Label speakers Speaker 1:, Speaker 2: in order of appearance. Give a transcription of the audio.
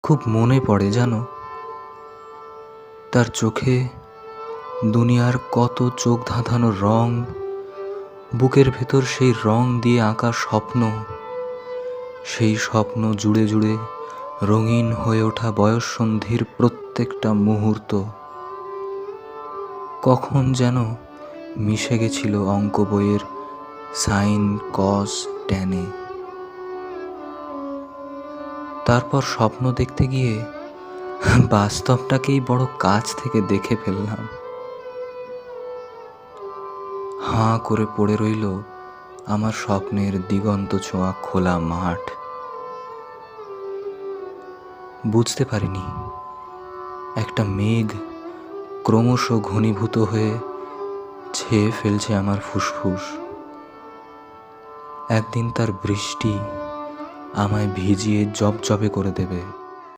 Speaker 1: খুব মনে পড়ে জানো, তার চোখে দুনিয়ার কত চোখ ধাঁধানো রং, বুকের ভেতর সেই রং দিয়ে আঁকা স্বপ্ন, সেই স্বপ্ন জুড়ে জুড়ে রঙিন হয়ে ওঠা বয়ঃসন্ধির প্রত্যেকটা মুহূর্ত কখন যেন মিশে গেছিল অঙ্ক বইয়ের সাইন কস ট্যানে। তারপর স্বপ্ন দেখতে গিয়ে বাস্তবটাকেই বড় কাছ থেকে দেখে ফেললাম। হাঁ করে পড়ে রইল আমার স্বপ্নের দিগন্ত ছোঁয়া খোলা মাঠ। বুঝতে পারিনি একটা মেঘ ক্রমশ ঘনীভূত হয়ে ছেয়ে ফেলছে আমার ফুসফুস। একদিন তার বৃষ্টি আমায় ভিজিয়ে জবজবে করে দেবে।